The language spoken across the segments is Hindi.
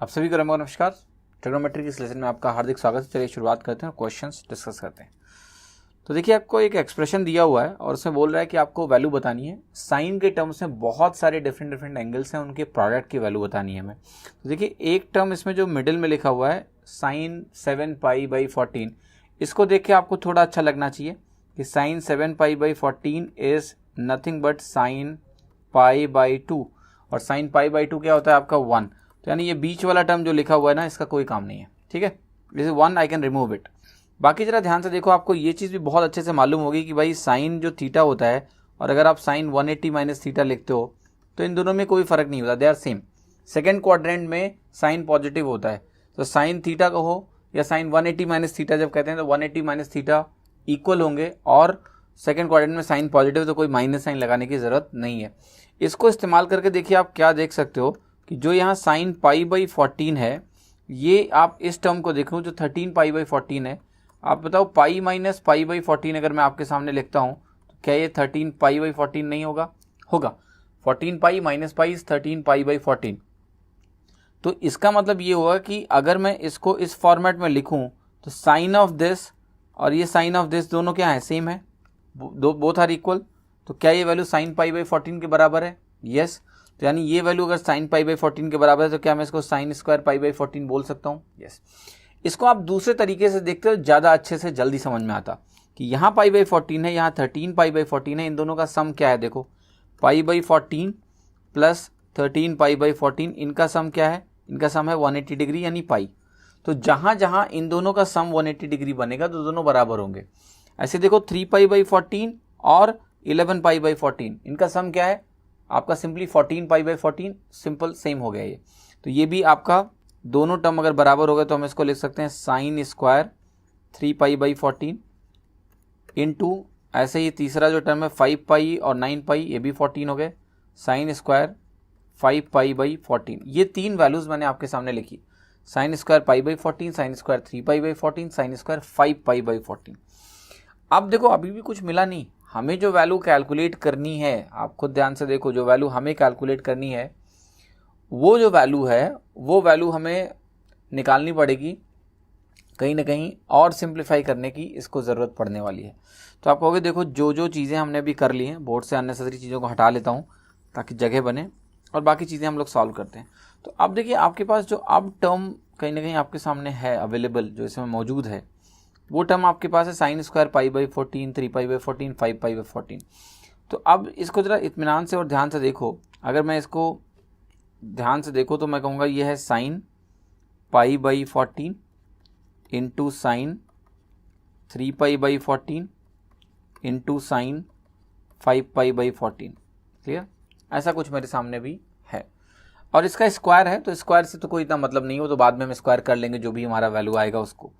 आप सभी को नमस्कार। ट्रिग्नोमेट्री के इस लेसन में आपका हार्दिक स्वागत है। चलिए शुरुआत करते हैं और क्वेश्चंस डिस्कस करते हैं। तो देखिए, आपको एक एक्सप्रेशन दिया हुआ है और उसमें बोल रहा है कि आपको वैल्यू बतानी है। साइन के टर्म्स में बहुत सारे डिफरेंट एंगल्स हैं, उनके प्रोडक्ट की वैल्यू बतानी है हमें। तो देखिए, एक टर्म इसमें जो मिडिल में लिखा हुआ है साइन 7π/14, इसको देख के आपको थोड़ा अच्छा लगना चाहिए कि sine 7π/14 is nothing but sine π/2, और साइन π/2 क्या होता है आपका 1। तो यानी ये बीच वाला टर्म जो लिखा हुआ है ना, इसका कोई काम नहीं है। ठीक है, this is 1, I can remove it. बाकी जरा ध्यान से देखो, आपको ये चीज़ भी बहुत अच्छे से मालूम होगी कि भाई साइन जो थीटा होता है, और अगर आप साइन 180 - थीटा लिखते हो तो इन दोनों में कोई फर्क नहीं होता, they are same. Second quadrant में साइन पॉजिटिव होता है, तो साइन थीटा कहो या साइन 180 - थीटा जब कहते हैं तो 180 - थीटा इक्वल होंगे, और सेकेंड क्वाड्रेंट में साइन पॉजिटिव तो कोई माइनस साइन लगाने की ज़रूरत नहीं है। इसको इस्तेमाल करके देखिए आप क्या देख सकते हो कि जो यहाँ साइन π/14 है, ये आप इस टर्म को देख लो जो 13π/14 है। आप बताओ पाई माइनस π/14 अगर मैं आपके सामने लिखता हूँ तो क्या ये 13π/14 नहीं होगा? होगा। 14π - π इज 13π/14। तो इसका मतलब ये होगा कि अगर मैं इसको इस फॉर्मेट में लिखूं तो साइन ऑफ दिस और ये साइन ऑफ दिस दोनों क्या है? सेम है, बोथ आर इक्वल। तो क्या ये वैल्यू साइन π/14 के बराबर है? यस। तो यानी ये वैल्यू अगर साइन π/14 के बराबर है तो क्या मैं इसको साइन स्क्वायर π/14 बोल सकता हूँ? यस। इसको आप दूसरे तरीके से देखते हो, ज़्यादा अच्छे से जल्दी समझ में आता कि यहाँ π/14 है, यहाँ 13π/14 है, इन दोनों का सम क्या है? देखो, π/14 प्लस 13π/14, इनका सम क्या है? इनका सम है 180 डिग्री यानी पाई। तो जहाँ जहाँ इन दोनों का सम 180 डिग्री बनेगा तो दोनों बराबर होंगे। ऐसे देखो 3π/14 और 11π/14, इनका सम क्या है? आपका सिंपली 14π/14, सिंपल सेम हो गया ये। तो ये भी आपका दोनों टर्म अगर बराबर हो गए तो हम इसको लिख सकते हैं साइन स्क्वायर 3π/14 इंटू, ऐसे ही तीसरा जो टर्म है 5π और 9π, ये भी 14 हो गए, साइन स्क्वायर 5π/14। ये तीन वैल्यूज मैंने आपके सामने लिखी, sine square π/14, sine square 3π/14, sine square 5π/14। अब देखो, अभी भी कुछ मिला नहीं, हमें जो वैल्यू कैलकुलेट करनी है, आप खुद ध्यान से देखो, जो वैल्यू हमें कैलकुलेट करनी है वो जो वैल्यू है वो वैल्यू हमें निकालनी पड़ेगी कहीं ना कहीं, और सिंप्लीफाई करने की इसको ज़रूरत पड़ने वाली है। तो आप कहोगे देखो, जो चीज़ें हमने अभी कर ली हैं, बोर्ड से अननेसेसरी चीज़ों को हटा लेता हूँ ताकि जगह बने, और बाकी चीज़ें हम लोग सॉल्व करते हैं। तो अब देखिए, आपके पास जो अब टर्म कहीं ना कहीं आपके सामने है अवेलेबल, जो इसमें मौजूद है, वो टर्म आपके पास है साइन स्क्वायर π/14, 3π/14, 5π/14। तो अब इसको ज़रा इत्मीनान से और ध्यान से देखो। अगर मैं इसको ध्यान से देखो तो मैं कहूँगा ये है sine π/14 into sine 3π/14 into sine 5π/14। Clear? ऐसा कुछ मेरे सामने भी है, और इसका स्क्वायर है, तो स्क्वायर से तो कोई इतना मतलब नहीं हो, तो बाद में हम स्क्वायर कर लेंगे जो भी हमारा वैल्यू आएगा उसको।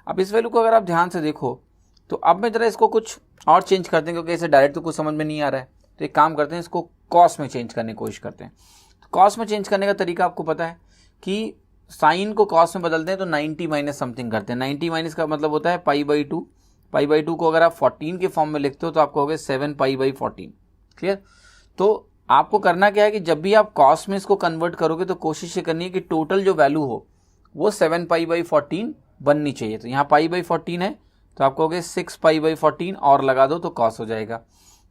अब इस वैल्यू को अगर आप ध्यान से देखो तो अब मैं ज़रा इसको कुछ और चेंज करते हैं, क्योंकि इसे डायरेक्ट तो कुछ समझ में नहीं आ रहा है। तो एक काम करते हैं, इसको कॉस में चेंज करने की कोशिश करते हैं। कॉस में चेंज करने का तरीका आपको पता है कि साइन को कॉस में बदलते हैं तो 90 माइनस समथिंग करते हैं। 90 माइनस का मतलब होता है π/2। π/2 को अगर आप 14 के फॉर्म में लिखते हो तो आपको हो गया 7π/14। क्लियर? तो आपको करना क्या है कि जब भी आप कॉस में इसको कन्वर्ट करोगे तो कोशिश ये करनी है कि टोटल जो वैल्यू हो वो 7π/14 बननी चाहिए। तो यहाँ π/14 है तो आपको हो गया 6π/14 और लगा दो तो कॉस हो जाएगा।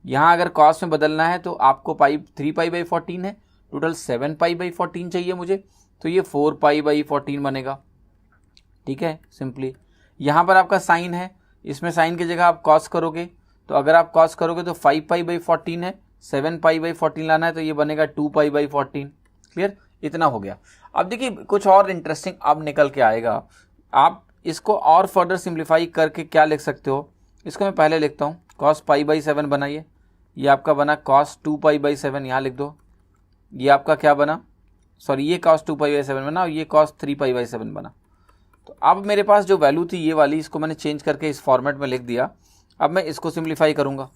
यहाँ अगर कॉस में बदलना है तो आपको 3π/14 है, टोटल 7π/14 चाहिए मुझे, तो ये 4π/14 बनेगा। ठीक है, सिंपली। यहाँ पर आपका साइन है, इसमें साइन की जगह आप कॉस करोगे, तो अगर आप कॉस करोगे तो 5π/14 है, 7π/14 लाना है तो ये बनेगा 2π/14। क्लियर? इतना हो गया। अब देखिए, कुछ और इंटरेस्टिंग अब निकल के आएगा। आप इसको और फर्दर सिंप्लीफाई करके क्या लिख सकते हो, इसको मैं पहले लिखता हूँ, cos π/7 बनाइए, ये आपका बना cos 2π/7, यहाँ लिख दो। ये आपका क्या बना? सॉरी, ये cos 2π/7 बना और ये cos 3π/7 बना। तो अब मेरे पास जो वैल्यू थी ये वाली, इसको मैंने चेंज करके इस फॉर्मेट में लिख दिया। अब मैं इसको सिंप्लीफाई करूँगा।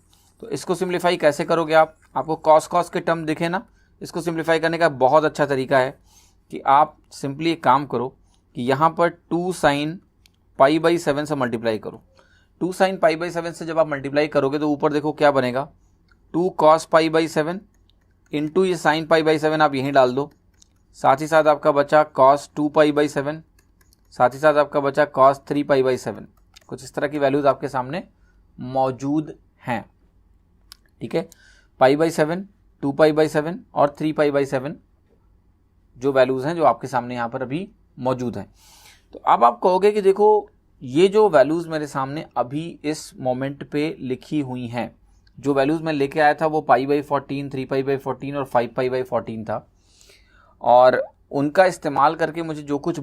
तो इसको सिंप्लीफाई कैसे करोगे आप? आपको cos के टर्म दिखे ना, इसको सिंप्लीफाई करने का बहुत अच्छा तरीका है कि आप सिंपली एक काम करो कि यहाँ पर 2 sin π/7 से मल्टीप्लाई करो। 2 sin π/7 से जब आप मल्टीप्लाई करोगे तो ऊपर देखो क्या बनेगा, 2 cos π/7 इंटू ये साइन π/7 आप यहीं डाल दो, साथ ही साथ आपका बचा कॉस 2π/7, साथ ही साथ आपका बचा कॉस 3π/7। कुछ इस तरह की वैल्यूज आपके सामने मौजूद हैं, ठीक है। π/7, 2π/7 और 3π/7 जो वैल्यूज हैं जो आपके सामने यहाँ पर अभी मौजूद हैं। तो अब आप कहोगे कि देखो ये जो वैल्यूज मेरे सामने अभी इस मोमेंट पे लिखी हुई हैं, जो वैल्यूज मैं लेके आया था वो π/14, 3π/14 और 5π/14 था, और उनका इस्तेमाल करके मुझे जो कुछ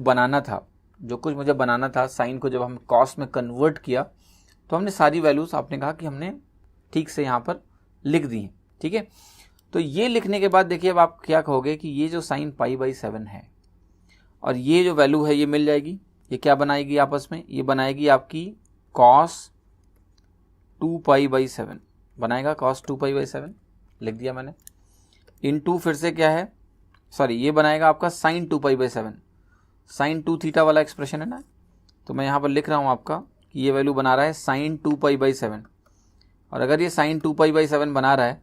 मुझे बनाना था साइन को जब हम कॉस में कन्वर्ट किया तो हमने सारी वैल्यूज, आपने कहा कि हमने ठीक से यहाँ पर लिख दी हैं, ठीक है। तो ये लिखने के बाद देखिए अब आप क्या कहोगे कि ये जो साइन π/7 है और ये जो वैल्यू है ये मिल जाएगी, ये क्या बनाएगी आपस में, ये बनाएगी आपकी कॉस 2π/7 बनाएगा, कॉस 2π/7 लिख दिया मैंने, इनटू फिर से क्या है, सॉरी ये बनाएगा आपका साइन 2π/7, साइन 2θ वाला एक्सप्रेशन है ना, तो मैं यहाँ पर लिख रहा हूँ आपका कि ये वैल्यू बना रहा है साइन 2π/7, और अगर ये साइन 2π/7 बना रहा है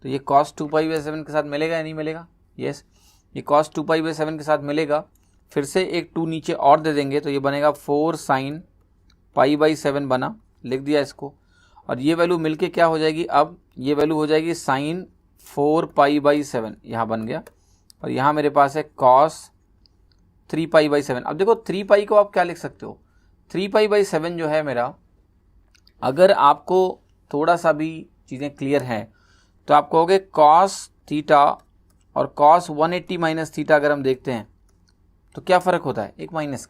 तो ये कॉस 2π/7 के साथ मिलेगा या नहीं मिलेगा, यस, ये कॉस 2π/7 के साथ मिलेगा। फिर से एक 2 नीचे और दे देंगे तो ये बनेगा 4 साइन π/7 बना, लिख दिया इसको, और ये वैल्यू मिलके क्या हो जाएगी, अब ये वैल्यू हो जाएगी साइन 4π/7 यहाँ बन गया, और यहाँ मेरे पास है कॉस 3π/7। अब देखो 3π को आप क्या लिख सकते हो, 3π/7 जो है मेरा, अगर आपको थोड़ा सा भी चीज़ें क्लियर हैं तो आप कहोगे कॉस थीटा और कॉस 180 माइनस थीटा अगर हम देखते हैं तो क्या फ़र्क होता है, एक माइनस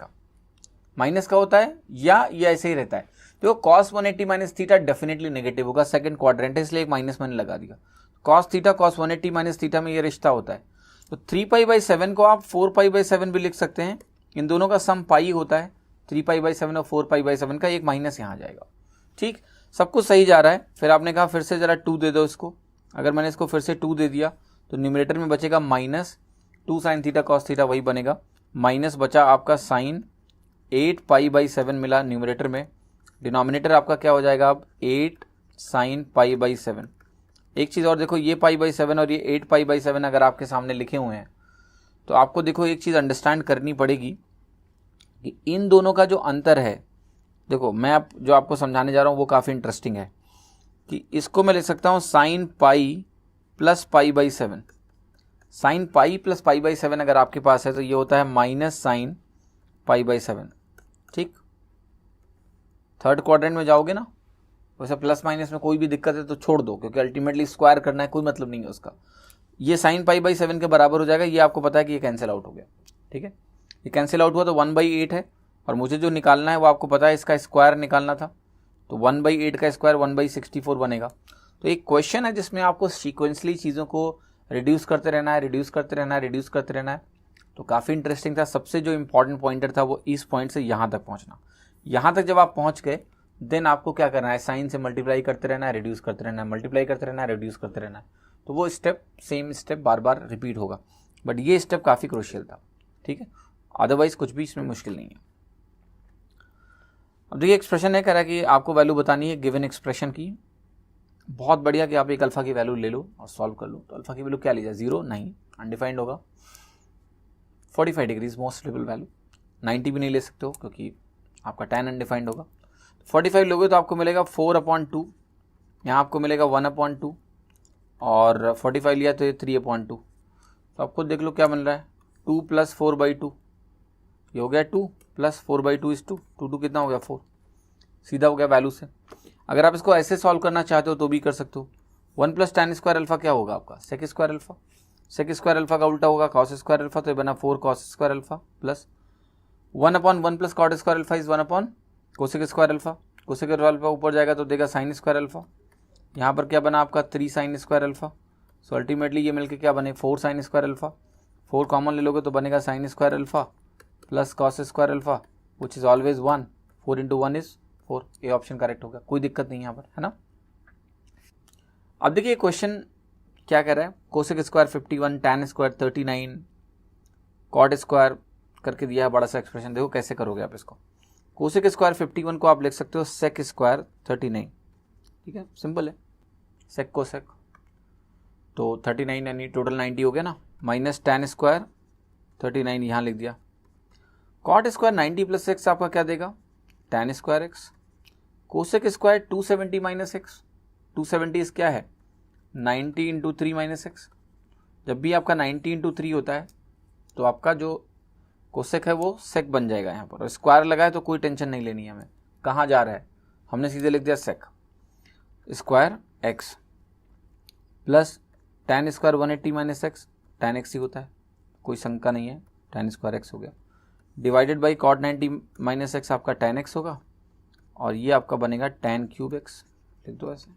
का होता है या ये ऐसे ही रहता है। तो cos 180 minus theta definitely negative होगा, सेकंड क्वाड्रेंट है इसलिए एक माइनस मैंने लगा दिया। Cos theta cos 180 minus theta में ये रिश्ता होता है। तो 3π/7 को आप 4π/7 भी लिख सकते हैं, इन दोनों का सम पाई होता है, 3π/7 और 4π/7 का, एक माइनस यहाँ जाएगा, ठीक, सब कुछ सही जा रहा है। फिर आपने कहा फिर से ज़रा 2 दे दो इसको, अगर मैंने इसको फिर से 2 दे दिया तो न्यूमरेटर में बचेगा minus 2 sine theta cos theta वही बनेगा, माइनस बचा आपका साइन 8π/7 मिला न्यूमरेटर में, डिनोमिनेटर आपका क्या हो जाएगा अब 8 साइन π/7। एक चीज़ और देखो, ये π/7 और ये 8π/7 अगर आपके सामने लिखे हुए हैं तो आपको देखो एक चीज़ अंडरस्टैंड करनी पड़ेगी कि इन दोनों का जो अंतर है, देखो मैं अब जो आपको समझाने जा रहा हूँ वो काफ़ी इंटरेस्टिंग है कि इसको मैं लिख सकता हूँ sine pi plus π/7, sine pi plus π/7 अगर आपके पास है तो ये होता है माइनस साइन π/7, ठीक। थर्ड क्वाड्रेंट में जाओगे ना, वैसे प्लस माइनस में कोई भी दिक्कत है तो छोड़ दो, क्योंकि अल्टीमेटली स्क्वायर करना है, कोई मतलब नहीं है उसका। ये साइन π/7 के बराबर हो जाएगा, ये आपको पता है कि ये कैंसिल आउट हो गया, ठीक है, ये कैंसिल आउट हुआ तो 1/8 है, और मुझे जो निकालना है वो आपको पता है इसका स्क्वायर निकालना था, तो 1/8 का स्क्वायर 1/64 बनेगा। तो एक क्वेश्चन है जिसमें आपको सीक्वेंसली चीज़ों को रिड्यूस करते रहना है, तो काफ़ी इंटरेस्टिंग था। सबसे जो इंपॉर्टेंट पॉइंटर था वो इस पॉइंट से यहाँ तक पहुँचना, यहाँ तक जब आप पहुँच गए देन आपको क्या करना है, साइन से मल्टीप्लाई करते रहना है, रिड्यूस करते रहना है, मल्टीप्लाई करते रहना है, रिड्यूस करते रहना है, तो वो स्टेप सेम स्टेप बार बार रिपीट होगा, बट ये स्टेप काफ़ी क्रूशियल था, ठीक है, अदरवाइज कुछ भी इसमें मुश्किल नहीं है। अब देखिए एक्सप्रेशन है, कह रहा है कि आपको वैल्यू बतानी है गिवन एक्सप्रेशन की। बहुत बढ़िया कि आप एक अल्फा की वैल्यू ले लो और सॉल्व कर लो। तो अल्फा की वैल्यू क्या ली जाए, 0 नहीं, अनडिफाइंड होगा। 45 डिग्रीज मोस्ट स्टेबल वैल्यू, 90 भी नहीं ले सकते हो क्योंकि आपका tan अनडिफाइंड होगा। 45 लोगे तो आपको मिलेगा 4/2, यहाँ आपको मिलेगा 1/2, और 45 लिया तो ये 3/2। तो आपको देख लो क्या मिल रहा है, 2 + 4/2, ये हो गया 2 + 4/2 इज 2, 2 कितना हो गया 4, सीधा हो गया वैल्यू से। अगर आप इसको ऐसे सॉल्व करना चाहते हो तो भी कर सकते हो। 1 + tan स्क्वायर अल्फा क्या होगा आपका, sec square alpha, sec square alpha का उल्टा होगा cos स्क्वायर अल्फा, तो ये बना 4 cos square alpha plus 1/1 + cot square alpha is 1/ cosec square alpha, cosec alpha ऊपर जाएगा तो देगा साइन स्क्वायर अल्फा, यहाँ पर क्या बना आपका 3 sign square alpha. So ultimately ये मिलके क्या बने 4 साइन स्क्वायर अल्फा, 4 कॉमन ले लोगे तो बनेगा sign square alpha plus cos square alpha which is always 1, 4 × 1 is 4, ये ऑप्शन करेक्ट होगा, कोई दिक्कत नहीं यहाँ पर, है ना। अब देखिए क्वेश्चन क्या कह रहा है, cosec square 51, tan square 39, cot square करके दिया है बड़ा सा एक्सप्रेशन। देखो कैसे करोगे आप इसको। कोसेक स्क्वायर 51 को आप लिख सकते हो सेक स्क्वायर 39, ठीक है, सिंपल है, सेक कोसेक, तो 39 यानी टोटल 90 हो गया ना, माइनस tan स्क्वायर 39 यहाँ लिख दिया। कॉट स्क्वायर 90 प्लस एक्स आपका क्या देगा, tan square x. Cosec square 270 minus x, 270 इस क्या है 90 इंटू 3 माइनस एक्स। जब भी आपका 90 इंटू 3 होता है तो आपका जो कोसेक है वो सेक बन जाएगा यहाँ पर, और स्क्वायर लगा है तो कोई टेंशन नहीं लेनी है हमें कहाँ जा रहा है, हमने सीधे लिख दिया sec square x plus tan square 180 minus x, tan x ही होता है, कोई शंका नहीं है, tan स्क्वायर एक्स हो गया, divided by cot 90 minus x आपका tan एक्स होगा, और ये आपका बनेगा tan क्यूब एक्स, लिख दो ऐसे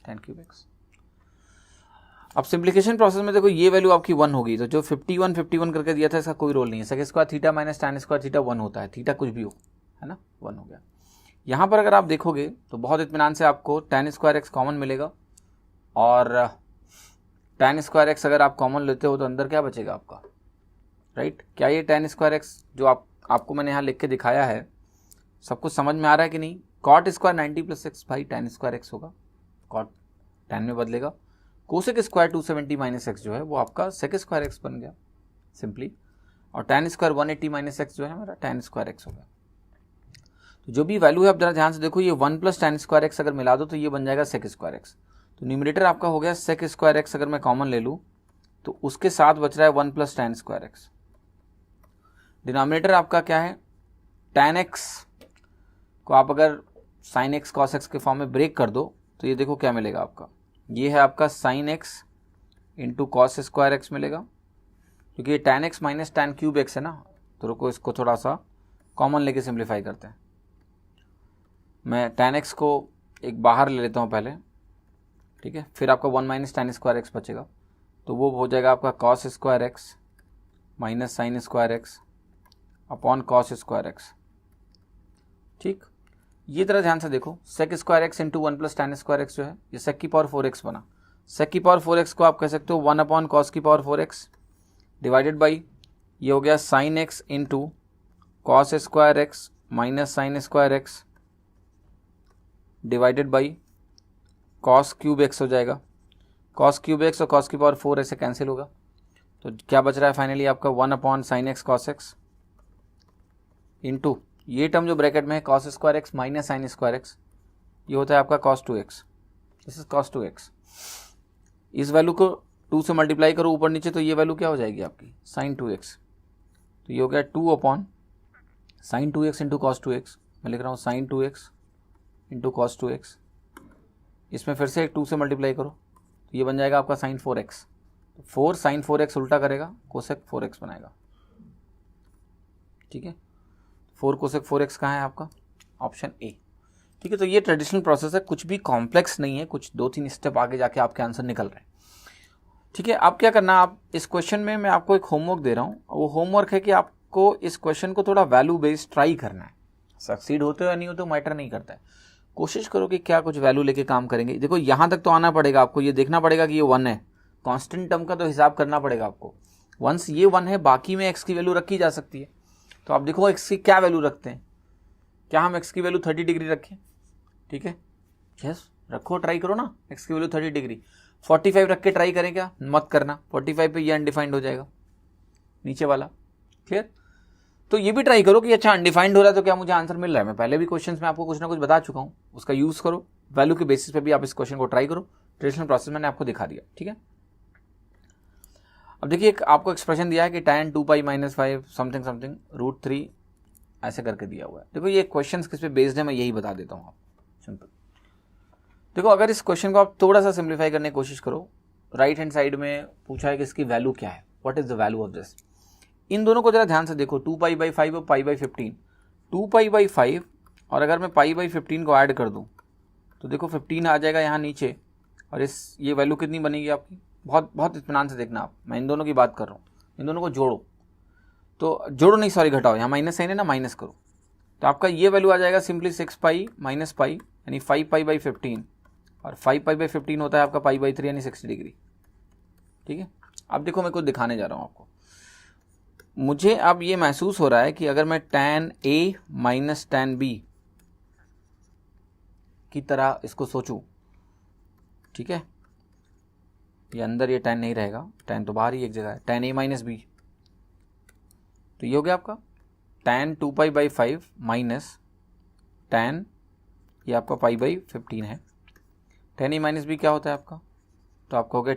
tan क्यूब एक्स। अब सिंप्लीकेशन प्रोसेस में देखो ये वैल्यू आपकी 1 होगी, तो जो 51 करके दिया था इसका कोई रोल नहीं है, sec square theta minus tan square theta 1 होता है, थीटा कुछ भी हो, है ना, 1 हो गया। यहाँ पर अगर आप देखोगे तो बहुत इत्मीनान से आपको tan स्क्वायर एक्स कॉमन मिलेगा, और tan स्क्वायर एक्स अगर आप कॉमन लेते हो तो अंदर क्या बचेगा आपका, राइट। क्या ये tan स्क्वायर एक्स जो आपको मैंने यहाँ लिख के दिखाया है सब कुछ समझ में आ रहा है कि नहीं। कॉट स्क्वायर 90 प्लस एक्स भाई tan स्क्वायर एक्स होगा, कॉट tan में बदलेगा। कोसेक स्क्वायर 270 माइनस एक्स जो है वो आपका सेक स्क्वायर एक्स बन गया सिंपली, और tan स्क्वायर 180 माइनस एक्स जो है हमारा tan स्क्वायर एक्स होगा। तो जो भी वैल्यू है आप जरा ध्यान से देखो, ये 1 प्लस tan स्क्वायर एक्स अगर मिला दो तो ये बन जाएगा सेक स्क्वायर एक्स। तो न्यूमरेटर आपका हो गया सेक स्क्वायर एक्स, अगर मैं कॉमन ले लूँ तो उसके साथ बच रहा है 1 plus tan square x. Denominator आपका क्या है, tan एक्स को आप अगर साइन एक्स कॉस एक्स के फॉर्म में ब्रेक कर दो तो ये देखो क्या मिलेगा आपका, ये है आपका sine x into cos square x मिलेगा, क्योंकि ये tan x minus tan cube x है ना। तो रुको इसको थोड़ा सा कॉमन लेके सिंप्लीफाई करते हैं। मैं tan एक्स को एक बाहर ले लेता हूँ पहले, ठीक है, फिर आपका 1 माइनस tan स्क्वायर एक्स बचेगा, तो वो हो जाएगा आपका cos square x minus sine square x upon cos square x. ठीक, ये तरह ध्यान से देखो, sec square x into 1 plus tan square x जो है ये सेक की पावर 4x बना। सेक की पावर 4x को आप कह सकते हो 1 अपॉन कॉस की पावर 4x डिवाइडेड बाई ये हो गया sine x into cos square x minus sine square x divided by cos cube x हो जाएगा। कॉस क्यूब एक्स और कॉस की पावर 4 ऐसे कैंसिल होगा, तो क्या बच रहा है फाइनली आपका 1 upon sine x cos x into ये टर्म जो ब्रैकेट में है cos square x minus sine square x, ये होता है आपका cos 2x, this is cos 2x। इस वैल्यू को 2 से मल्टीप्लाई करो ऊपर नीचे तो ये वैल्यू क्या हो जाएगी आपकी साइन 2x, तो ये हो गया 2 upon sine 2x into cos 2x। मैं लिख रहा हूँ sign 2x into cos 2x, इसमें फिर से 2 से मल्टीप्लाई करो तो ये बन जाएगा आपका साइन 4x। तो 4 साइन 4x उल्टा करेगा कोसेक 4x बनाएगा, ठीक है। 4 कोसेक 4x कहाँ है आपका, ऑप्शन ए, ठीक है। तो ये ट्रेडिशनल प्रोसेस है, कुछ भी कॉम्प्लेक्स नहीं है, कुछ 2-3 स्टेप आगे जाके आपके आंसर निकल रहे हैं, ठीक है। आप क्या करना, आप इस क्वेश्चन में मैं आपको एक होमवर्क दे रहा हूँ, वो होमवर्क है कि आपको इस क्वेश्चन को थोड़ा वैल्यू बेस्ड ट्राई करना है। सक्सीड होते हो या नहीं होते हो मैटर नहीं करता है, कोशिश करो कि क्या कुछ वैल्यू लेके काम करेंगे। देखो यहाँ तक तो आना पड़ेगा आपको, ये देखना पड़ेगा कि ये 1 है, कॉन्स्टेंट टर्म का तो हिसाब करना पड़ेगा आपको। वंस ये 1 है बाकी में x की वैल्यू रखी जा सकती है, तो आप देखो x की क्या वैल्यू रखते हैं, क्या हम x की वैल्यू 30 डिग्री रखें, ठीक है, यस रखो, ट्राई करो ना, x की वैल्यू 30 डिग्री। 45 रख के ट्राई करें क्या, मत करना, 45 पे ये अनडिफाइंड हो जाएगा नीचे वाला, क्लियर। तो ये भी ट्राई करो कि अच्छा अनडिफाइंड हो रहा है तो क्या मुझे आंसर मिल रहा है। मैं पहले भी क्वेश्चंस में आपको कुछ ना कुछ बता चुका हूँ, उसका यूज करो, वैल्यू के बेसिस पे भी आप इस क्वेश्चन को ट्राई करो। ट्रेडिशनल प्रोसेस मैंने आपको दिखा दिया, ठीक है। अब देखिए आपको एक्सप्रेशन दिया है कि tan 2 pi minus 5 something something root 3 ऐसे करके दिया हुआ है। देखो ये क्वेश्चन किस पे बेस्ड है मैं यही बता देता हूँ आप, सिंपल। देखो अगर इस क्वेश्चन को आप थोड़ा सा सिंप्लीफाई करने की कोशिश करो, राइट हैंड साइड में पूछा है कि इसकी वैल्यू क्या है, what is the value of this. इन दोनों को जरा ध्यान से देखो, 2 पाई बाई 5 और पाई बाई 15। 2 पाई बाई 5 और अगर मैं पाई बाई 15 को ऐड कर दूँ तो देखो 15 आ जाएगा यहाँ नीचे, और इस ये वैल्यू कितनी बनेगी आपकी, बहुत बहुत इत्मीनान से देखना आप, मैं इन दोनों की बात कर रहा हूँ। इन दोनों को जोड़ो, तो जोड़ो नहीं सॉरी घटाओ, यहाँ माइनस साइन है ना, माइनस करो तो आपका ये वैल्यू आ जाएगा सिंपली 6 पाई माइनस पाई यानी 5 पाई बाई 15, और 5 पाई बाई 15 होता है आपका पाई बाई 3 यानी 60 डिग्री, ठीक है। अब देखो मैं कुछ दिखाने जा रहा हूँ आपको। मुझे अब ये महसूस हो रहा है कि अगर मैं tan A minus tan B की तरह इसको सोचूं, ठीक है, ये अंदर ये tan नहीं रहेगा, tan तो बाहर ही एक जगह है, tan A माइनस B तो ये हो गया आपका tan 2π/5 माइनस tan, ये आपका π/15 है। tan a माइनस बी क्या होता है आपका, तो आपका हो गया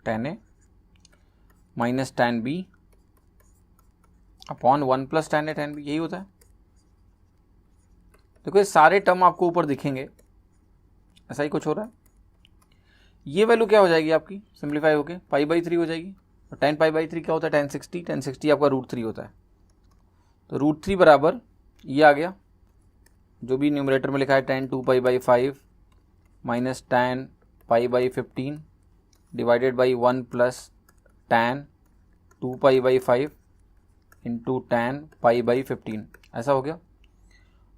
tan a minus tan b upon 1 plus tan a tan b, यही होता है। देखो ये सारे टर्म आपको ऊपर दिखेंगे, ऐसा ही कुछ हो रहा है। ये वैल्यू क्या हो जाएगी आपकी, सिंप्लीफाई होके π/3 हो जाएगी। और tan π/3 क्या होता है, tan 60 आपका √3 होता है। तो √3 बराबर ये आ गया, जो भी न्यूमरेटर में लिखा है tan 2π/5 minus tan π/15 divided by 1 plus tan 2π/5 into tan π/15, ऐसा हो गया।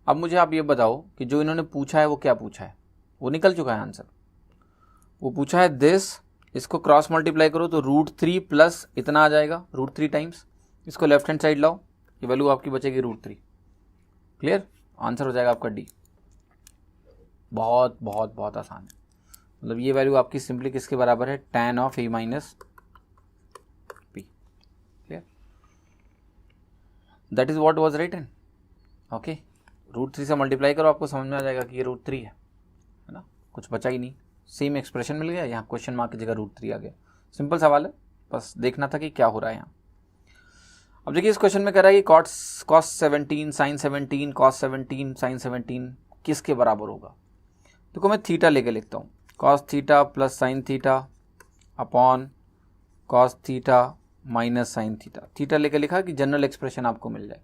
अब मुझे आप ये बताओ कि जो इन्होंने पूछा है वो क्या पूछा है, वो निकल चुका है आंसर। वो पूछा है दिस, इसको क्रॉस मल्टीप्लाई करो तो √3 प्लस इतना आ जाएगा, √3 टाइम्स, इसको लेफ्ट हैंड साइड लाओ, ये वैल्यू आपकी बचेगी √3। क्लियर, आंसर हो जाएगा आपका डी। बहुत बहुत बहुत आसान है। मतलब ये वैल्यू आपकी सिंपली किसके बराबर है, tan of a minus b। Clear, that is what was written. Okay, √3 से मल्टीप्लाई करो, आपको समझ में आ जाएगा कि ये √3 है ना, कुछ बचा ही नहीं, सेम एक्सप्रेशन मिल गया। यहाँ क्वेश्चन मार्क की जगह √3 आ गया। सिंपल सवाल है, बस देखना था कि क्या हो रहा है यहाँ। अब देखिए इस क्वेश्चन में कह रहा है कि cos 17 sin 17 cos 17 sin 17 किसके बराबर होगा। देखो मैं थीटा लेके लिखता हूँ, cos theta plus sine theta upon cos theta minus sine theta. Theta लेके लिखा कि जनरल एक्सप्रेशन आपको मिल जाए।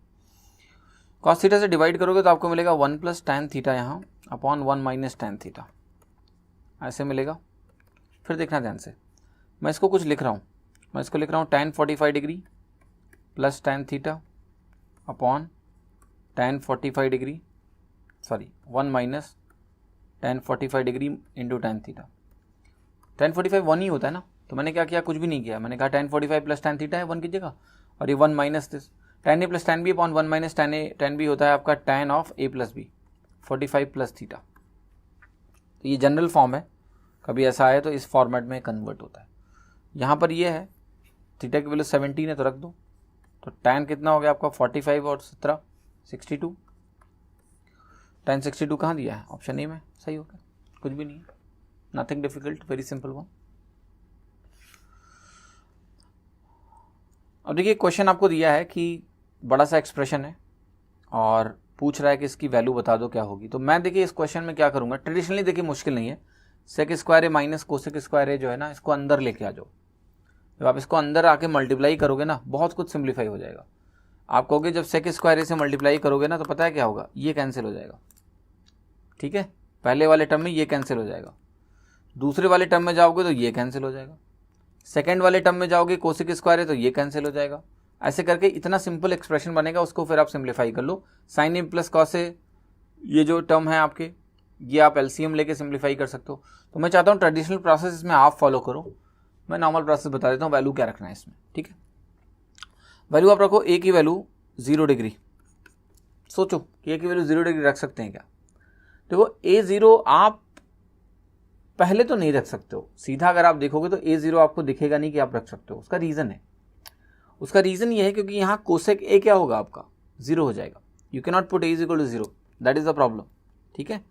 cos थीटा से डिवाइड करोगे तो आपको मिलेगा 1 प्लस tan थीटा यहाँ अपॉन 1 माइनस tan थीटा, ऐसे मिलेगा। फिर देखना ध्यान से, मैं इसको कुछ लिख रहा हूँ, मैं इसको लिख रहा हूँ tan 45 degree plus tan theta upon tan 45 degree, sorry 1 minus tan 45 degree into tan theta. tan 45 1 ही होता है ना, तो मैंने क्या किया, कुछ भी नहीं किया, मैंने कहा tan 45 प्लस tan थीटा है 1 की जगह, और ये 1 minus this tan a plus tan b upon 1 minus tan b होता है आपका tan of a plus b 45 plus theta. तो ये जनरल फॉर्म है, कभी ऐसा आए तो इस फॉर्मेट में कन्वर्ट होता है। यहाँ पर ये है थीटा की वैल्यू 17 है तो रख दो, तो tan कितना हो गया आपका 45 और 17 62। tan 62 कहाँ दिया है, ऑप्शन ए में, सही हो गया, कुछ भी नहीं है, nothing difficult, very simple one. अब देखिए क्वेश्चन आपको दिया है कि बड़ा सा एक्सप्रेशन है और पूछ रहा है कि इसकी वैल्यू बता दो क्या होगी। तो मैं देखिए इस क्वेश्चन में क्या करूंगा, ट्रेडिशनली देखिए मुश्किल नहीं है, सेक स्क्वायर ए माइनस कोसेक स्क्वायर ए जो है ना, इसको अंदर लेके आ जाओ। जब आप इसको अंदर आके मल्टीप्लाई करोगे ना, बहुत कुछ सिंप्लीफाई हो जाएगा। आप कहोगे जब सेक स्क्वायर ए से मल्टीप्लाई करोगे ना, तो पता है क्या होगा, ये कैंसिल हो जाएगा। ठीक है, पहले वाले टर्म में ये कैंसिल हो जाएगा, दूसरे वाले टर्म में जाओगे तो ये कैंसिल हो जाएगा, सेकेंड वाले टर्म में जाओगे कोसेक स्क्वायर है तो ये कैंसिल हो जाएगा। ऐसे करके इतना सिंपल एक्सप्रेशन बनेगा, उसको फिर आप सिंप्लीफाई कर लो। Sign A plus cos A, ये जो टर्म है आपके, ये आप एलसीएम लेके सिंप्लीफाई कर सकते हो। तो मैं चाहता हूँ ट्रेडिशनल प्रोसेस इसमें आप फॉलो करो, मैं नॉर्मल प्रोसेस बता देता हूँ, वैल्यू क्या रखना है इसमें। ठीक है, वैल्यू आप रखो ए की वैल्यू 0 डिग्री। सोचो कि ए की वैल्यू 0 डिग्री रख सकते हैं क्या। देखो A0 आप पहले तो नहीं रख सकते हो, सीधा अगर आप देखोगे तो A0 आपको दिखेगा नहीं कि आप रख सकते हो। उसका रीज़न है, उसका रीज़न ये है क्योंकि यहाँ कोसेक ए क्या होगा आपका 0 हो जाएगा। You can not put A is equal to 0, that is the problem. ठीक है,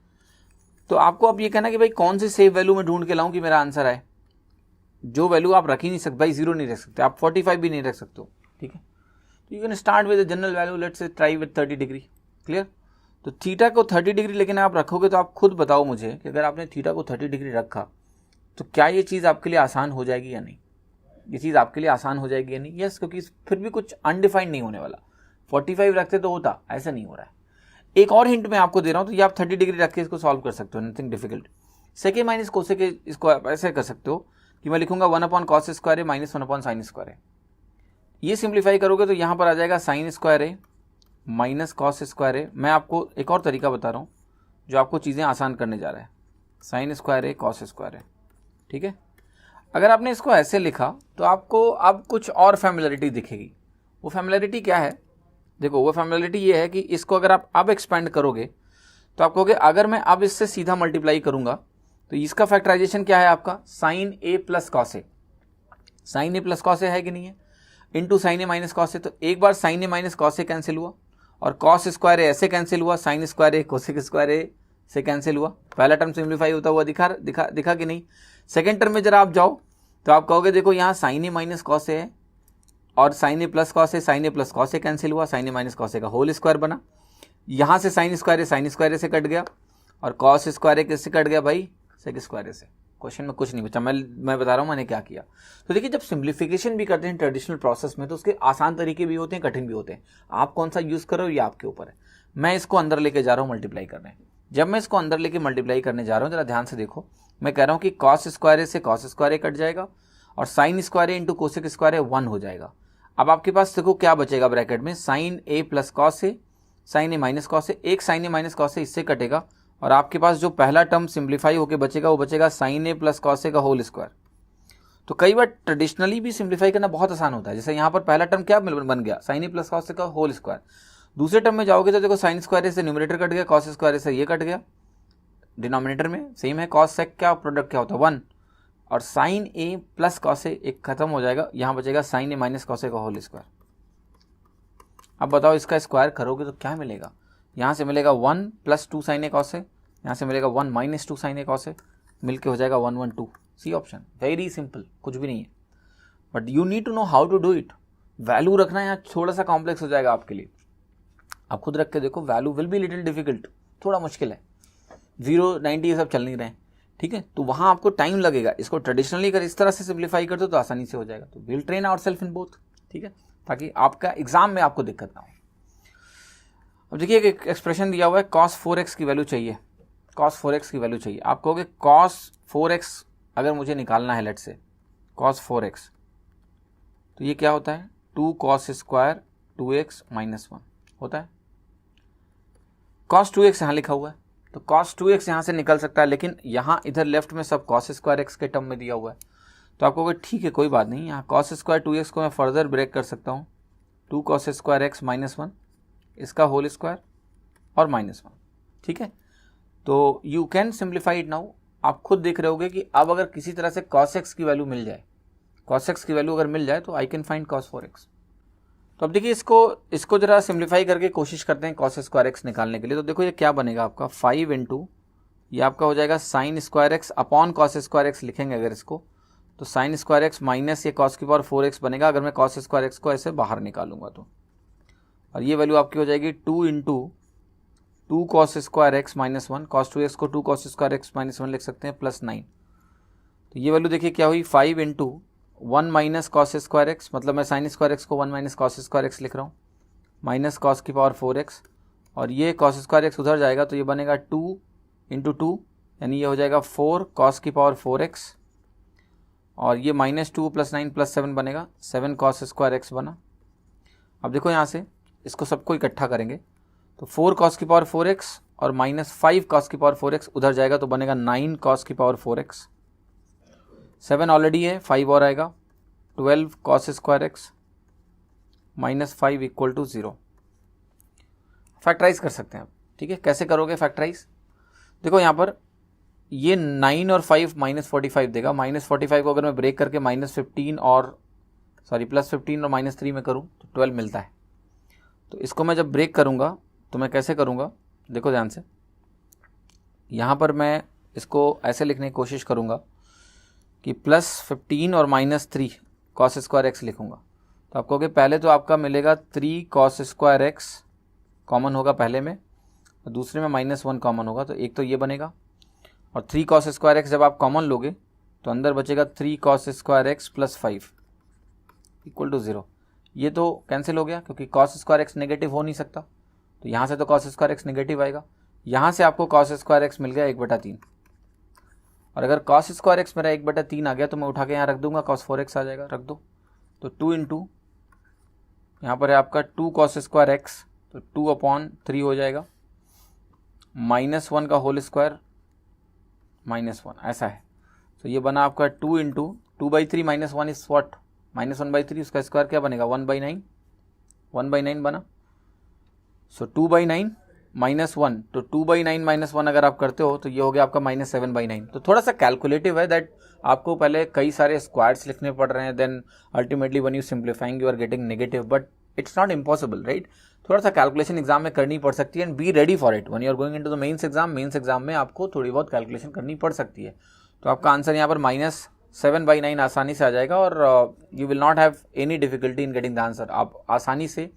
तो आपको अब ये कहना कि भाई कौन सी सेफ वैल्यू में ढूंढ के लाऊं कि मेरा आंसर आए। जो वैल्यू आप रख ही नहीं सकते भाई, 0 नहीं रख सकते, आप 45 भी नहीं रख सकते हो। ठीक है, तो you can start with general value, let's say try with 30 degree. Clear, तो थीटा को 30 डिग्री लेकिन आप रखोगे तो आप खुद बताओ मुझे कि अगर आपने थीटा को 30 डिग्री रखा तो क्या ये चीज़ आपके लिए आसान हो जाएगी या नहीं। ये चीज़ आपके लिए आसान हो जाएगी या नहीं, यस, क्योंकि फिर भी कुछ अनडिफाइंड नहीं होने वाला। 45 रखते तो होता, ऐसा नहीं हो रहा है। एक और हिंट मैं आपको दे रहा हूँ, तो ये आप 30 डिग्री रख के इसको सॉल्व कर सकते हो, नथिंग डिफिकल्ट। सेके माइनस कोसेक इसको आप ऐसे कर सकते हो कि मैं लिखूंगा 1 अपॉन कॉस स्क्वायर ए माइनस 1 अपॉन साइन स्क्वायर ए। ये सिंप्लीफाई करोगे तो यहाँ पर आ जाएगा साइन स्क्वायर ए माइनस कॉस स्क्वायर ए। मैं आपको एक और तरीका बता रहा हूँ जो आपको चीज़ें आसान करने जा रहा है, साइन स्क्वायर ए कॉस स्क्वायर ए। ठीक है, अगर आपने इसको ऐसे लिखा तो आपको अब कुछ और फैमिलियरिटी दिखेगी। वो फैमिलियरिटी क्या है, देखो वो फैमिलियरिटी ये है कि इसको अगर आप अब एक्सपेंड करोगे तो आप कहोगे अगर मैं अब इससे सीधा मल्टीप्लाई करूंगा तो इसका फैक्टराइजेशन क्या है आपका, sign A plus cos A. Sign A plus cos A है कि नहीं है। Into sine A minus cos A, तो एक बार sign A minus cos A cancel हुआ और कॉस स्क्वायर ए ऐसे कैंसिल हुआ, साइन स्क्वायर ए कोसेक स्क्वायर ए से कैंसिल हुआ। पहला टर्म सिंप्लीफाई होता हुआ दिखा कि नहीं। सेकेंड टर्म में जरा आप जाओ तो आप कहोगे देखो यहाँ sign A minus cos A है और sign A plus cos A, sign A plus cos A cancel हुआ, sign A minus cos A का होल स्क्वायर बना। यहाँ से साइन स्क्वायर ए से कट गया और कॉस स्क्वायर ए किससे कट गया भाई, सेक स्क्वायर ए से। क्वेश्चन में कुछ नहीं बचा, मैं बता रहा हूँ मैंने क्या किया। तो देखिए जब सिंप्लीफिकेशन भी करते हैं ट्रेडिशनल प्रोसेस में तो उसके आसान तरीके भी होते हैं, कठिन भी होते हैं। आप कौन सा यूज़ करो ये आपके ऊपर है। मैं इसको अंदर लेके जा रहा हूँ मल्टीप्लाई करने। जब मैं इसको अंदर लेके मल्टीप्लाई करने जा रहा हूँ जरा ध्यान से देखो, मैं कह रहा हूँ कि कॉस स्क्वायर ए से कॉस स्क्वायर ए कट जाएगा और साइन स्क्वायर ए इंटू कोसेक स्क्वायर ए 1 हो जाएगा। अब आपके पास देखो क्या बचेगा ब्रैकेट में, sign A plus cos A, sign A minus cos A, एक sign A minus cos A इससे कटेगा और आपके पास जो पहला टर्म सिंप्लीफाई होकर बचेगा वो बचेगा sign A plus cos A का होल स्क्वायर। तो कई बार ट्रेडिशनली भी सिंप्लीफाई करना बहुत आसान होता है। जैसे यहाँ पर पहला टर्म क्या बन गया, sign A plus cos A का होल स्क्वायर। दूसरे टर्म में जाओगे तो देखो साइन स्क्वायर ए से न्यूमरेटर कट गया, कॉस स्क्वायर ए से ये कट गया, डिनोमिनेटर में सेम है, कॉस सेक क्या प्रोडक्ट क्या होता है 1 और sign A plus cos A एक खत्म हो जाएगा, यहाँ बचेगा sign A minus cos A का होल स्क्वायर। अब बताओ इसका स्क्वायर करोगे तो क्या मिलेगा, यहाँ से मिलेगा 1 plus 2 sign A cos A, यहाँ से मिलेगा 1 minus 2 sign A cos A, मिलके हो जाएगा 1 1 2। सी ऑप्शन, वेरी सिंपल, कुछ भी नहीं है, but you need to know how to do it. Value रखना यहाँ थोड़ा सा कॉम्प्लेक्स हो जाएगा आपके लिए, आप खुद रख के देखो, value will be little difficult, थोड़ा मुश्किल है, 0 90 ये सब चल नहीं रहे हैं, ठीक है। तो वहाँ आपको टाइम लगेगा। इसको ट्रेडिशनली अगर इस तरह से सिंप्लीफाई कर दो तो आसानी से हो जाएगा। तो will train our self in both, ठीक है, ताकि आपका एग्जाम में आपको दिक्कत ना हो। अब देखिए एक एक्सप्रेशन दिया हुआ है, cos 4x की वैल्यू चाहिए, cos 4x की वैल्यू चाहिए। आप कहोगे cos 4x अगर मुझे निकालना है, लेट से cos 4x, तो ये क्या होता है, 2 cos स्क्वायर 2x माइनस 1 होता है। cos 2x यहाँ लिखा हुआ है तो cos 2x यहाँ से निकल सकता है, लेकिन यहाँ इधर लेफ्ट में सब cos स्क्वायर x के टर्म में दिया हुआ है। तो आप कहोगे ठीक है कोई बात नहीं, यहाँ cos स्क्वायर 2x को मैं फर्दर ब्रेक कर सकता हूँ, 2 cos स्क्वायर x माइनस 1 इसका होल स्क्वायर और माइनस 1, ठीक है। तो you can simplify it now. आप खुद देख रहे होगे कि अब अगर किसी तरह से cos x की वैल्यू मिल जाए, cos x की वैल्यू अगर मिल जाए तो I can find cos 4x। तो अब देखिए इसको जरा सिंप्लीफाई करके कोशिश करते हैं cos स्क्वायर x निकालने के लिए। तो देखो ये क्या बनेगा आपका 5 इंटू ये आपका हो जाएगा sine square x upon cos square x लिखेंगे अगर इसको, तो साइन स्क्वायर x माइनस ये cos की पावर 4x बनेगा अगर मैं cos स्क्वायर x को ऐसे बाहर निकालूंगा तो। और ये वैल्यू आपकी हो जाएगी 2 into 2 cos square x minus 1, cos 2x को 2 cos स्क्वायर x माइनस 1 लिख सकते हैं प्लस 9। तो ये वैल्यू देखिए क्या हुई, 5 into 1 minus cos square x, मतलब मैं साइन स्क्वायर x को 1 माइनस कॉस स्क्वायर x लिख रहा हूँ, माइनस कॉस की पावर 4x और ये कॉस स्क्वायर x उधर जाएगा तो ये बनेगा 2 इंटू 2 यानी ये हो जाएगा 4 कॉस की पावर 4x और ये माइनस 2 प्लस 9 प्लस 7 बनेगा 7 कॉस स्क्वायर x बना। अब देखो यहाँ से इसको सबको इकट्ठा करेंगे तो 4 कॉस की पावर 4x और माइनस 5 कॉस की पावर 4x उधर जाएगा तो बनेगा 9 कॉस की पावर 4x, 7 ऑलरेडी है 5 और आएगा 12 cos square x minus 5 equal to 0। Factorise कर सकते हैं आप, ठीक है। कैसे करोगे फैक्टराइज, देखो यहाँ पर ये 9 और 5 माइनस 45 देगा, माइनस 45 को अगर मैं ब्रेक करके माइनस 15 और प्लस 15 और माइनस 3 में करूँ तो 12 मिलता है। तो इसको मैं जब ब्रेक करूँगा तो मैं कैसे करूँगा, देखो ध्यान से, यहाँ पर मैं इसको ऐसे लिखने की कोशिश करूँगा कि प्लस 15 और माइनस 3 कॉस स्क्वायर एक्स लिखूँगा। तो आप कहोगे पहले तो आपका मिलेगा 3 कॉस स्क्वायर एक्स कॉमन होगा पहले में और दूसरे में माइनस 1 कॉमन होगा, तो एक तो ये बनेगा और 3 कॉस स्क्वायर एक्स जब आप कॉमन लोगे तो अंदर बचेगा 3 cos square x plus 5 equal to 0। ये तो कैंसिल हो गया क्योंकि कॉस स्क्वायर एक्स नेगेटिव हो नहीं सकता, तो यहाँ से तो कॉस स्क्वायर एक्स नेगेटिव आएगा, यहाँ से आपको कॉस स्क्वायर एक्स मिल गया 1/3 और अगर कॉस स्क्वायर एक्स मेरा 1/3 आ गया तो मैं उठा के यहाँ रख दूंगा, cos 4x आ जाएगा, रख दो। तो 2 इंटू यहाँ पर है आपका 2 cos स्क्वायर एक्स तो 2/3 हो जाएगा, माइनस 1 का होल स्क्वायर माइनस 1 ऐसा है। तो ये बना आपका 2 into 2/3 minus 1 is what, minus 1/3, उसका स्क्वायर क्या बनेगा 1/9 बना। सो 2/9 -1, तो 2/9 -1 अगर आप करते हो तो ये हो गया आपका -7/9। तो थोड़ा सा कैलकुलेटिव है दैट आपको पहले कई सारे स्क्वायर्स लिखने पड़ रहे हैं, then ultimately when you simplifying you are getting negative, but it's not impossible, right. थोड़ा सा कैलकुलेशन एग्जाम में करनी पड़ सकती है and be ready for it when you are going into the mains exam में आपको थोड़ी बहुत कैलकुलेशन करनी पड़ सकती है। तो आपका आंसर यहाँ पर -7/9 आसानी से आ जाएगा और you will not have any difficulty in getting the answer. आप आसानी से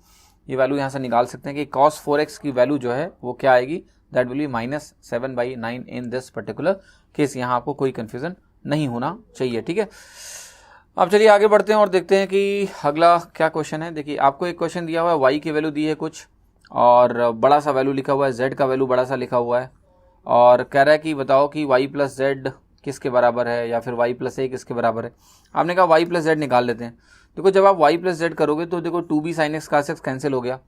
ये वैल्यू यहाँ से निकाल सकते हैं कि cos 4x की वैल्यू जो है वो क्या आएगी, that will be -7/9 in this particular case. यहाँ आपको कोई कंफ्यूजन नहीं होना चाहिए, ठीक है। अब चलिए आगे बढ़ते हैं और देखते हैं कि अगला क्या क्वेश्चन है। देखिए आपको एक क्वेश्चन दिया हुआ है, y की वैल्यू दी है कुछ और बड़ा सा वैल्यू लिखा हुआ है, z का वैल्यू बड़ा सा लिखा हुआ है और कह रहा है कि बताओ कि y + z किसके बराबर है या फिर y + a किसके बराबर है। आपने कहा y + z निकाल लेते हैं। देखो जब आप y + z करोगे तो देखो 2b sin x cos x cancel हो गया,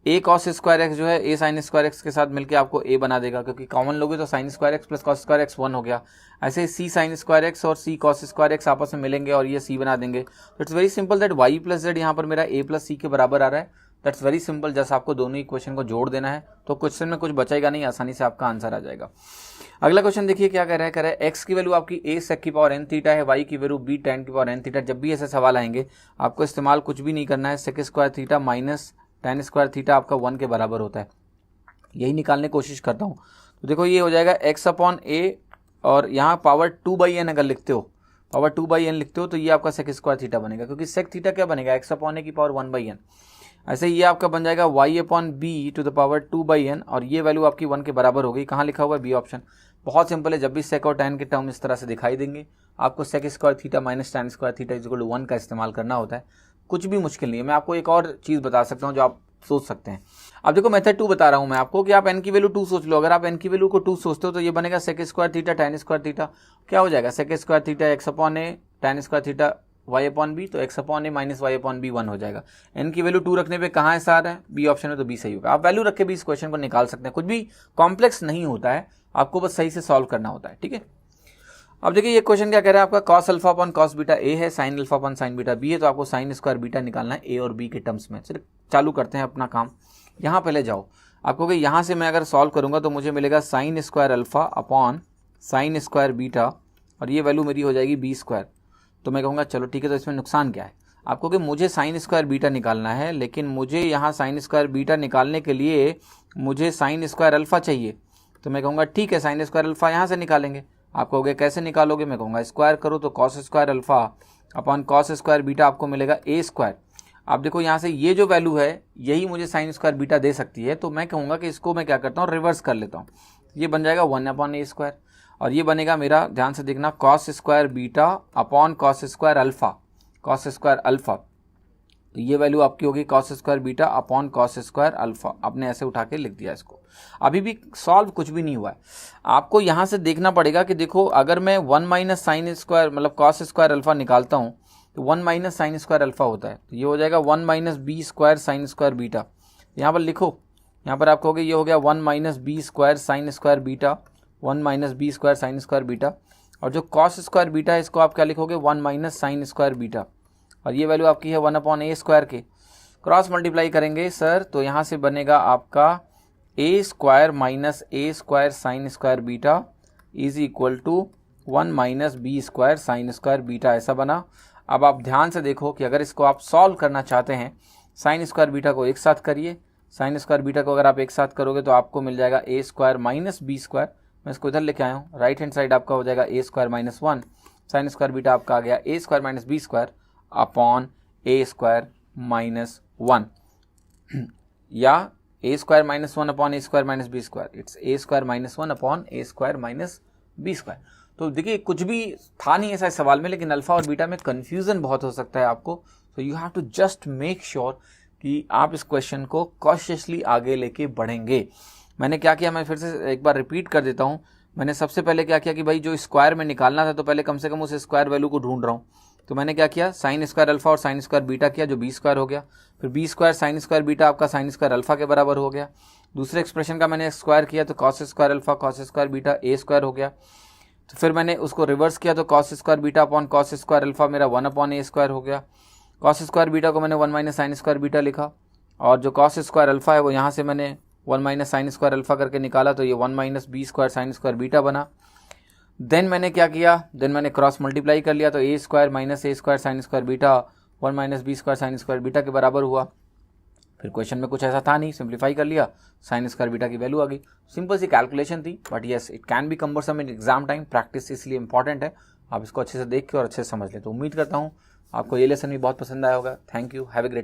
a cos स्क्वायर x जो है a sin स्क्वायर x के साथ मिलकर आपको a बना देगा, क्योंकि कॉमन लोगे तो sin square x + cos square x 1 हो गया। ऐसे ही c sin स्क्वायर x और c cos स्क्वायर x आपस में मिलेंगे और ये c बना देंगे। तो it's very simple that y + z यहाँ पर मेरा a + c के बराबर आ रहा है। दैट्स वेरी सिंपल, जस्ट आपको दोनों इक्वेशन को जोड़ देना है तो क्वेश्चन में कुछ बचेगा नहीं, आसानी से आपका आंसर आ जाएगा। अगला क्वेश्चन देखिए क्या कह रहा है x की वैल्यू आपकी a sec की पावर n थीटा है, y की वैल्यू b tan की पावर n थीटा। जब भी ऐसे सवाल आएंगे आपको इस्तेमाल कुछ भी नहीं करना है, sec square theta minus tan square theta आपका 1 के बराबर होता है, यही निकालने की कोशिश करता हूँ। तो देखो ये हो जाएगा x/a और यहाँ पावर 2/n अगर लिखते हो, पावर 2/n लिखते हो तो ये आपका sec स्क्वायर थीटा बनेगा, क्योंकि sec थीटा क्या बनेगा x/a की पावर 1/n। ऐसे ये आपका बन जाएगा y/b² 2/n और ये वैल्यू आपकी 1 के बराबर हो गई। कहाँ लिखा हुआ है, बी ऑप्शन। बहुत सिंपल है, जब भी sec और tan के टर्म इस तरह से दिखाई देंगे आपको sec square theta minus tan square theta = 1 का इस्तेमाल करना होता है। कुछ भी मुश्किल नहीं है। मैं आपको एक और चीज़ बता सकता हूँ जो आप सोच सकते हैं। अब देखो मेथड 2 बता रहा हूँ मैं आपको कि आप n की वैल्यू 2 सोच लो। अगर आप n की वैल्यू को 2 सोचते हो तो ये बनेगा sec square theta tan square theta. क्या हो जाएगा, sec square theta x/a tan square theta y/b, तो x/a माइनस y/b 1 हो जाएगा। n की वैल्यू 2 रखने पे कहाँ है सार है, बी ऑप्शन है, तो बी सही होगा। आप वैल्यू रख के भी इस क्वेश्चन को निकाल सकते हैं, कुछ भी कॉम्प्लेक्स नहीं होता है, आपको बस सही से सॉल्व करना होता है, ठीक है। अब देखिए ये क्वेश्चन क्या कह रहा है आपका, cos α cos β a है, sin α sin β b है, तो आपको sin स्क्वायर बीटा निकालना है a और b के टर्म्स में। चलिए चालू करते हैं अपना काम। यहाँ पहले जाओ, आपको कि यहाँ से मैं अगर सॉल्व करूँगा तो मुझे मिलेगा sin square alpha upon sin square beta और ये वैल्यू मेरी हो जाएगी b स्क्वायर। तो मैं कहूँगा चलो ठीक है, तो इसमें नुकसान क्या है आपको कि मुझे sin स्क्वायर बीटा निकालना है, लेकिन मुझे यहाँ sin स्क्वायर बीटा निकालने के लिए मुझे sin स्क्वायर अल्फा चाहिए। तो मैं कहूँगा ठीक है, sin स्क्वायर अल्फा यहाँ से निकालेंगे। आप कहोगे कैसे निकालोगे, मैं कहूँगा स्क्वायर करो, तो cos square alpha upon cos square beta आपको मिलेगा a स्क्वायर। आप देखो यहाँ से ये जो वैल्यू है यही मुझे sin स्क्वायर बीटा दे सकती है, तो मैं कहूँगा कि इसको मैं क्या करता हूँ, रिवर्स कर लेता हूँ। ये बन जाएगा 1/a स्क्वायर और ये बनेगा मेरा, ध्यान से देखना, cos square beta upon cos square alpha, cos square alpha. तो ये वैल्यू आपकी होगी cos square beta upon cos square alpha. आपने ऐसे उठा के लिख दिया इसको। अभी भी सॉल्व कुछ भी नहीं हुआ है, आपको यहाँ से देखना पड़ेगा कि देखो अगर मैं 1 माइनस साइन स्क्वायर मतलब cos स्क्वायर अल्फा निकालता हूँ तो 1 माइनस साइन स्क्वायर अल्फा होता है, तो ये हो जाएगा 1 minus b square sine square beta. यहाँ पर लिखो, यहाँ पर आप कहोगे ये हो गया 1 minus b square sine square beta, 1 minus b square sine square beta, और जो cos स्क्वायर बीटा है इसको आप क्या लिखोगे, 1 माइनस साइन स्क्वायर बीटा, और ये वैल्यू आपकी है 1/a स्क्वायर के। क्रॉस मल्टीप्लाई करेंगे सर तो यहाँ से बनेगा आपका a square minus a square sine square beta is equal to 1 minus b square sine square beta, ऐसा बना। अब आप ध्यान से देखो कि अगर इसको आप सॉल्व करना चाहते हैं, साइन स्क्वायर बीटा को एक साथ करिए, साइन स्क्वायर बीटा को अगर आप एक साथ करोगे तो आपको मिल जाएगा a square minus b square. मैं इसको इधर लेके आया हूँ, राइट हैंड साइड आपका हो जाएगा a square minus 1, sine square beta आपका आ गया a square minus b square upon a square minus 1 या a square minus 1 upon a square minus b square, it's a square minus 1 upon a square minus b square. तो देखिए कुछ भी था नहीं ऐसा इस सवाल में, लेकिन अल्फा और बीटा में कंफ्यूजन बहुत हो सकता है आपको, तो you have to just make sure कि आप इस क्वेश्चन को कॉशियसली आगे लेके बढ़ेंगे। मैंने क्या किया, मैं फिर से एक बार रिपीट कर देता हूँ। मैंने सबसे पहले क्या किया कि भाई जो स्क्वायर में निकालना था तो पहले कम से कम उस स्क्वायर वैल्यू को ढूंढ रहा हूँ। तो मैंने क्या किया, साइन स्क्वायर अल्फा और साइन स्क्वायर बीटा किया जो बी स्क्वायर हो गया, फिर b square sine square beta आपका साइन स्क्वायर अल्फा के बराबर हो गया। दूसरे एक्सप्रेशन का मैंने स्क्वायर किया तो cos square alpha cos square beta A square हो गया। तो फिर मैंने उसको रिवर्स किया तो cos square beta upon cos square alpha मेरा 1/a स्क्वायर हो गया। कॉस स्क्वायर बीटा को मैंने 1 माइनस साइन स्क्वायर बीटा लिखा और जो कॉस स्क्वायर अल्फा है वो यहाँ से मैंने 1 माइनस साइन स्क्वायर अल्फा करके निकाला तो ये 1 minus b square sine square beta बना। देन मैंने क्या किया, देन मैंने क्रॉस मल्टीप्लाई कर लिया तो a square minus a square sine square beta 1 minus b square sine square beta के बराबर हुआ। फिर क्वेश्चन में कुछ ऐसा था नहीं, सिंप्लीफाई कर लिया, साइन स्क्वायर बीटा की वैल्यू आ गई। सिंपल सी कैलकुलेशन थी, but yes it can be cumbersome in exam time. Practice इसलिए इंपॉर्टेंट है, आप इसको अच्छे से देख के और अच्छे से समझ लें। तो उम्मीद करता हूँ आपको ये लेसन भी बहुत पसंद आया होगा। Thank you, have a great